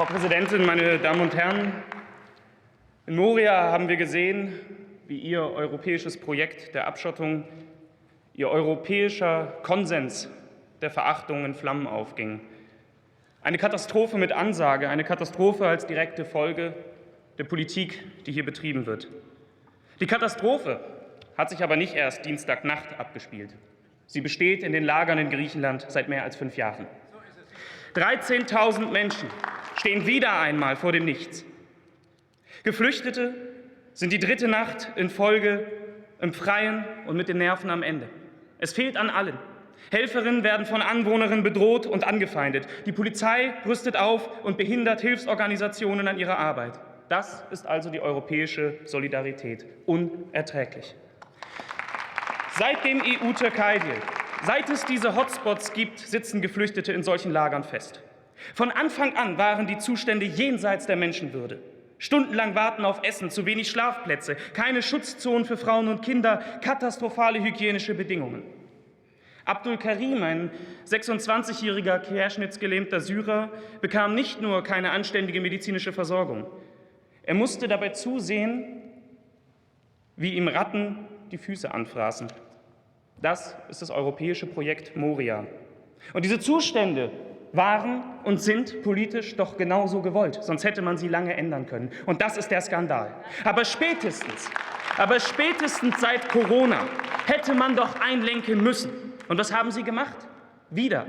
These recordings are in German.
Frau Präsidentin, meine Damen und Herren! In Moria haben wir gesehen, wie Ihr europäisches Projekt der Abschottung, Ihr europäischer Konsens der Verachtung in Flammen aufging. Eine Katastrophe mit Ansage, eine Katastrophe als direkte Folge der Politik, die hier betrieben wird. Die Katastrophe hat sich aber nicht erst Dienstagnacht abgespielt. Sie besteht in den Lagern in Griechenland seit mehr als 5 Jahren. 13.000 Menschen stehen wieder einmal vor dem Nichts. Geflüchtete sind die 3. Nacht in Folge im Freien und mit den Nerven am Ende. Es fehlt an allen. Helferinnen werden von Anwohnerinnen bedroht und angefeindet. Die Polizei rüstet auf und behindert Hilfsorganisationen an ihrer Arbeit. Das ist also die europäische Solidarität. Unerträglich. Seit dem EU-Türkei-Deal, seit es diese Hotspots gibt, sitzen Geflüchtete in solchen Lagern fest. Von Anfang an waren die Zustände jenseits der Menschenwürde. Stundenlang Warten auf Essen, zu wenig Schlafplätze, keine Schutzzonen für Frauen und Kinder, katastrophale hygienische Bedingungen. Abdul Karim, ein 26-jähriger querschnittsgelähmter Syrer, bekam nicht nur keine anständige medizinische Versorgung. Er musste dabei zusehen, wie ihm Ratten die Füße anfraßen. Das ist das europäische Projekt Moria. Und diese Zustände waren und sind politisch doch genauso gewollt, sonst hätte man sie lange ändern können. Und das ist der Skandal. Aber spätestens seit Corona hätte man doch einlenken müssen. Und was haben Sie gemacht? Wieder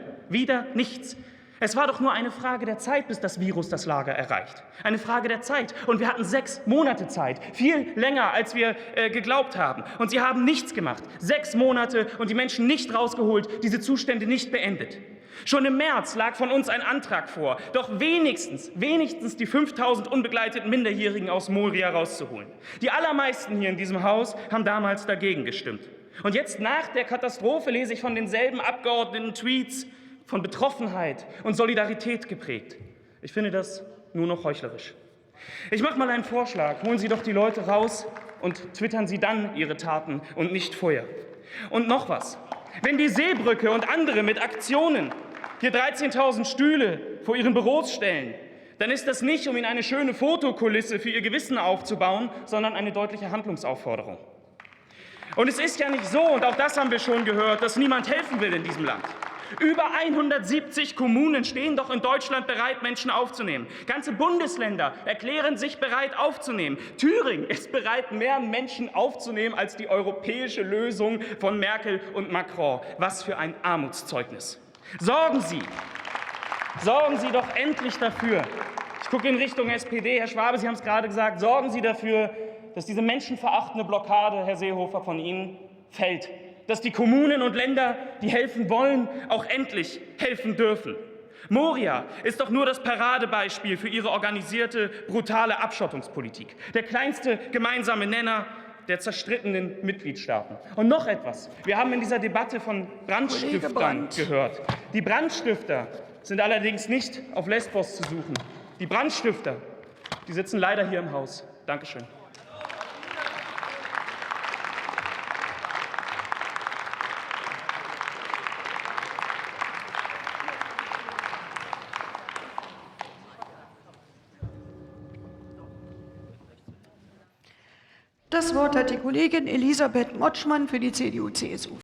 nichts. Es war doch nur eine Frage der Zeit, bis das Virus das Lager erreicht. Eine Frage der Zeit. Und wir hatten 6 Monate Zeit. Viel länger, als wir geglaubt haben. Und Sie haben nichts gemacht. 6 Monate und die Menschen nicht rausgeholt, diese Zustände nicht beendet. Schon im März lag von uns ein Antrag vor, doch wenigstens die 5.000 unbegleiteten Minderjährigen aus Moria rauszuholen. Die allermeisten hier in diesem Haus haben damals dagegen gestimmt. Und jetzt nach der Katastrophe lese ich von denselben Abgeordneten Tweets von Betroffenheit und Solidarität geprägt. Ich finde das nur noch heuchlerisch. Ich mache mal einen Vorschlag. Holen Sie doch die Leute raus und twittern Sie dann Ihre Taten und nicht vorher. Und noch was. Wenn die Seebrücke und andere mit Aktionen hier 13.000 Stühle vor ihren Büros stellen, dann ist das nicht, um ihnen eine schöne Fotokulisse für ihr Gewissen aufzubauen, sondern eine deutliche Handlungsaufforderung. Und es ist ja nicht so, und auch das haben wir schon gehört, dass niemand helfen will in diesem Land. Über 170 Kommunen stehen doch in Deutschland bereit, Menschen aufzunehmen. Ganze Bundesländer erklären sich bereit aufzunehmen. Thüringen ist bereit, mehr Menschen aufzunehmen als die europäische Lösung von Merkel und Macron. Was für ein Armutszeugnis. Sorgen Sie doch endlich dafür. Ich gucke in Richtung SPD. Herr Schwabe, Sie haben es gerade gesagt. Sorgen Sie dafür, dass diese menschenverachtende Blockade, Herr Seehofer, von Ihnen fällt. Dass die Kommunen und Länder, die helfen wollen, auch endlich helfen dürfen. Moria ist doch nur das Paradebeispiel für Ihre organisierte, brutale Abschottungspolitik. Der kleinste gemeinsame Nenner der zerstrittenen Mitgliedstaaten. Und noch etwas. Wir haben in dieser Debatte von Brandstiftern gehört. Die Brandstifter sind allerdings nicht auf Lesbos zu suchen. Die Brandstifter, die sitzen leider hier im Haus. Dankeschön. Das Wort hat die Kollegin Elisabeth Motschmann für die CDU-CSU.